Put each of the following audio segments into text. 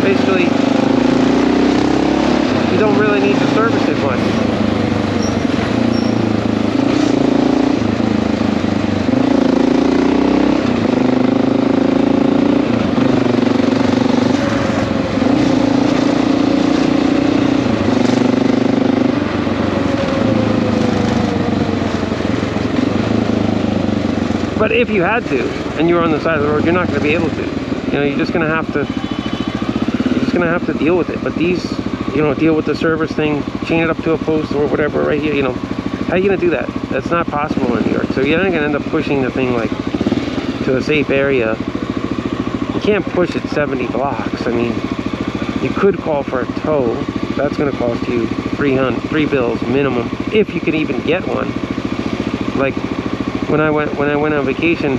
basically, you don't really need to service it much. But if you had to, and you were on the side of the road, you're not going to be able to. You know, you're just going to have to deal with it. But these, you know, deal with the service thing, chain it up to a post or whatever right here, you know, how are you going to do that? That's not possible in New York. So you're not going to end up pushing the thing like to a safe area. You can't push it 70 blocks. I mean, you could call for a tow. That's going to cost you $3 bills minimum, if you could even get one. Like when I went on vacation,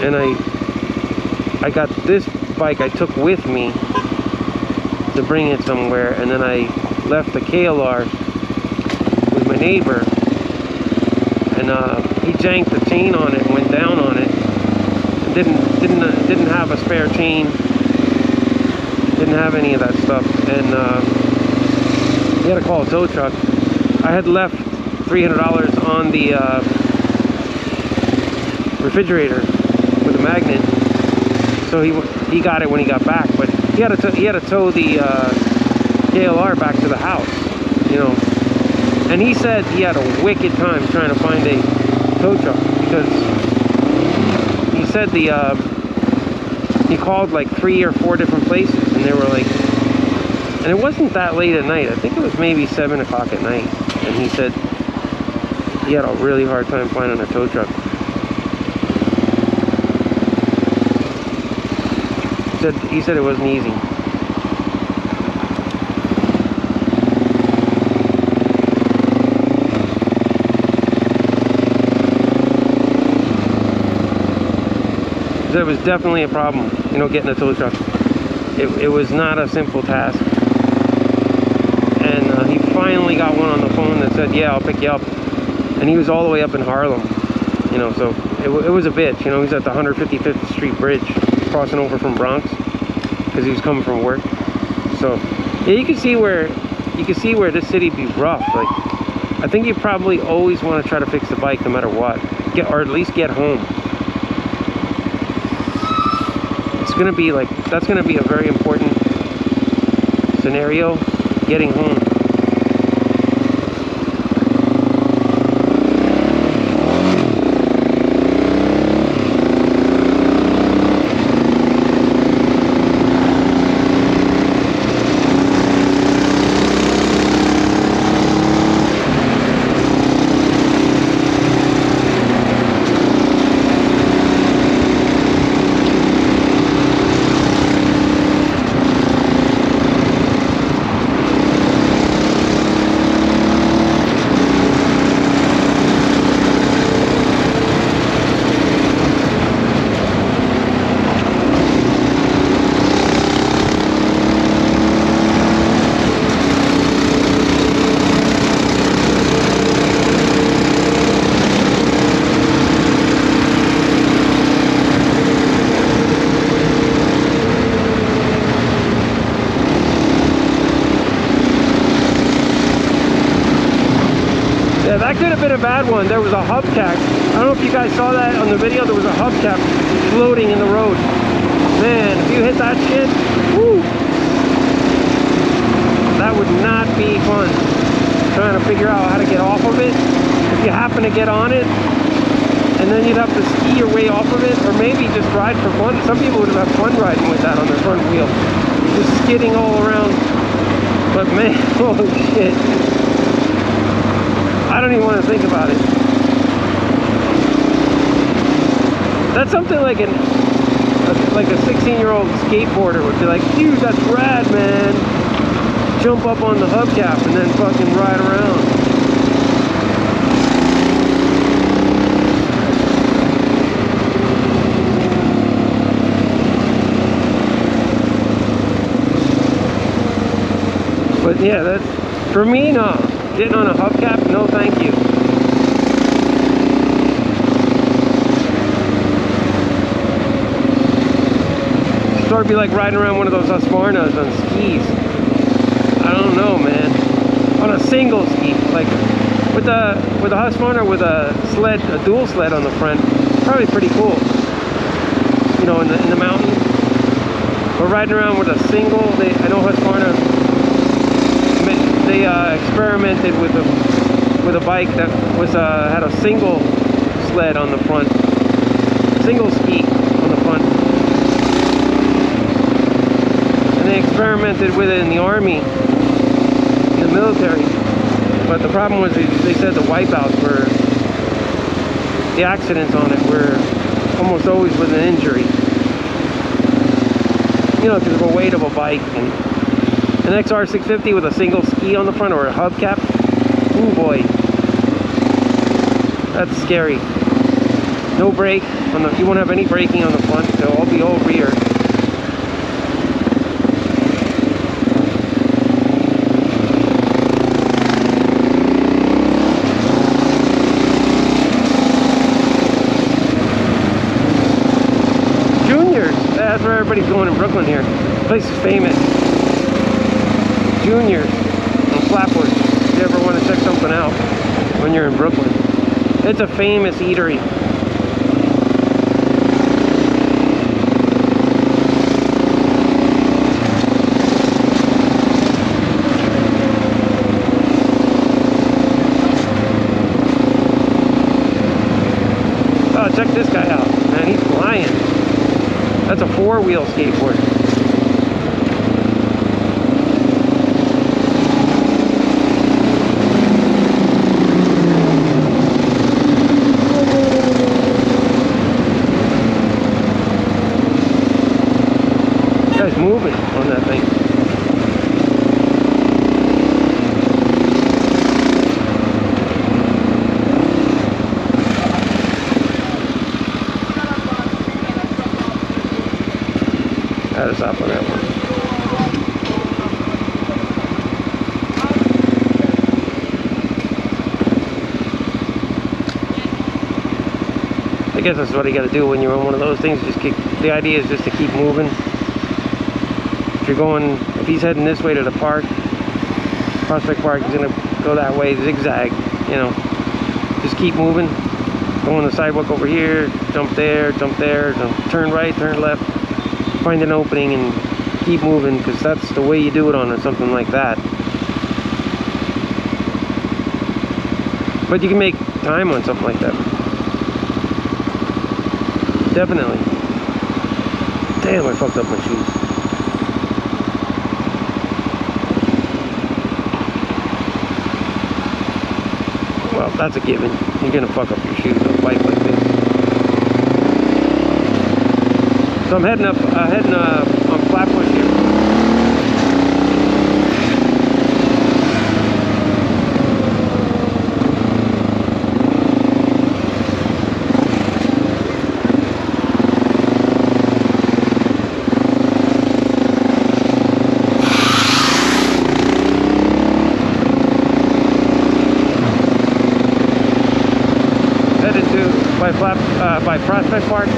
and I got this bike I took with me to bring it somewhere, and then I left the KLR with my neighbor, and he janked the chain on it, went down on it, and didn't have a spare chain, didn't have any of that stuff, and he had to call a tow truck. I had left $300 on the refrigerator with a magnet, so he got it when he got back, but he had to tow the KLR back to the house, you know. And he said he had a wicked time trying to find a tow truck, because he said he called like 3 or 4 different places, and they were like, and it wasn't that late at night. I think it was maybe 7 o'clock at night, and he said he had a really hard time finding a tow truck. He said it wasn't easy. It was definitely a problem, you know, getting a tow truck. It was not a simple task. And he finally got one on the phone that said, yeah, I'll pick you up. And he was all the way up in Harlem, you know, so it was a bitch, you know. He's at the 155th Street Bridge, crossing over from Bronx, because he was coming from work. So yeah, you can see where this city be rough. Like, I think you probably always want to try to fix the bike no matter what, or at least get home. It's gonna be like, that's gonna be a very important scenario, getting home. Yeah, that could have been a bad one. There was a hubcap. I don't know if you guys saw that on the video. There was a hubcap floating in the road. Man, if you hit that shit, woo, that would not be fun. Trying to figure out how to get off of it. If you happen to get on it, and then you'd have to ski your way off of it, or maybe just ride for fun. Some people would have had fun riding with that on their front wheel, just skidding all around. But man, holy shit, I don't even want to think about it. That's something like a 16-year-old skateboarder would be like, dude, that's rad, man. Jump up on the hubcap and then fucking ride around. But yeah, that's, for me, no. Getting on a hubcap, no thank you. sort of be like riding around one of those Husqvarnas on skis. I don't know, man. On a single ski, like with a Husqvarna with a sled, a dual sled on the front, probably pretty cool. You know, in the mountains. But riding around with a single, I know Husqvarna, they experimented with a bike that was had a single sled on the front, single ski on the front, and they experimented with it in the army, in the military. But the problem was they said the wipeouts were, the accidents on it were almost always with an injury. You know, because of the weight of a bike. And an XR650 with a single ski on the front or a hubcap, oh boy, that's scary. No brake on the, you won't have any braking on the front, so I'll be all rear. Juniors, that's where everybody's going in Brooklyn here. The place is famous. Juniors on Flatbush. If you ever want to check something out when you're in Brooklyn, it's a famous eatery. Oh, check this guy out, man. He's flying. That's a four-wheel skateboard. Guy's moving on that thing. Had to stop on that one. I guess that's what you got to do when you're on one of those things. Just keep, the idea is just to keep moving. If you're going, if he's heading this way to the park, Prospect Park, he's gonna go that way, zigzag, you know. Just keep moving. Go on the sidewalk over here, jump there, turn right, turn left, find an opening and keep moving, because that's the way you do it on something like that. But you can make time on something like that. Definitely. Damn, I fucked up my shoes. Well, that's a given. You're gonna fuck up your shoes on a bike like this. So I'm heading up, on Flatbush here. Headed to by Prospect Park.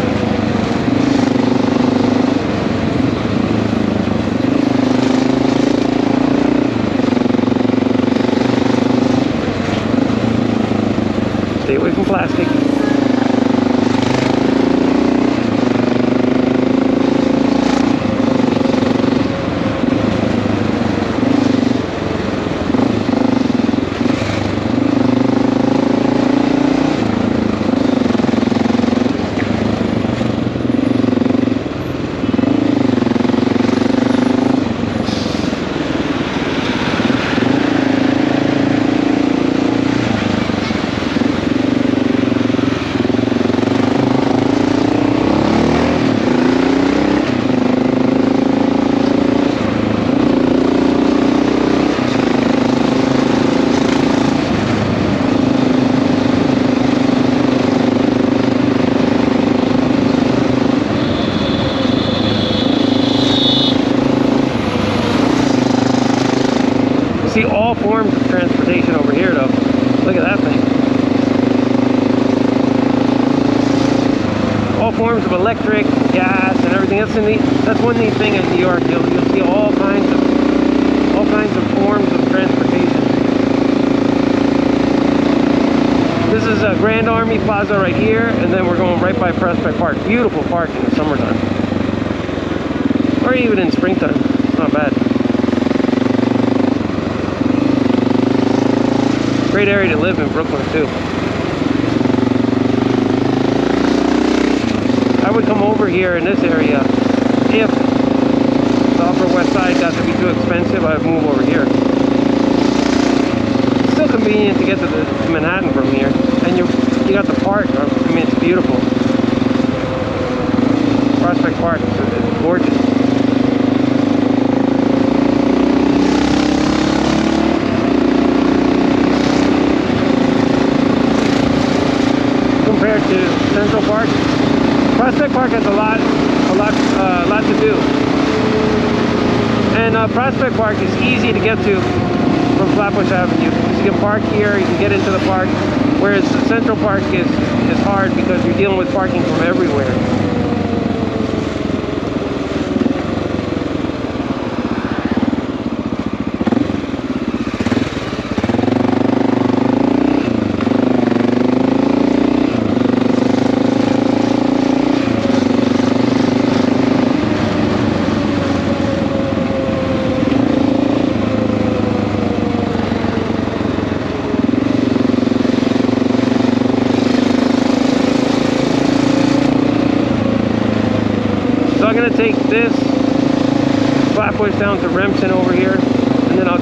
Stay away from plastic. See all forms of transportation over here though. Look at that thing. All forms of electric, gas, and everything. That's one neat thing in New York. You'll see all kinds of forms of transportation. This is a Grand Army Plaza right here, and then we're going right by Prospect Park. Beautiful park in the summertime, or even in springtime. It's not bad. Great area to live in Brooklyn too. I would come over here in this area if the Upper West Side got to be too expensive. I'd move over here. It's still convenient to get to Manhattan from here, and you got the park. I mean, it's beautiful. Prospect Park is gorgeous. Compared to Central Park, Prospect Park has a lot to do, and Prospect Park is easy to get to from Flatbush Avenue. You can park here, you can get into the park, whereas Central Park is hard because you're dealing with parking from everywhere. So I'm going to take this Flatbush down to Remsen over here.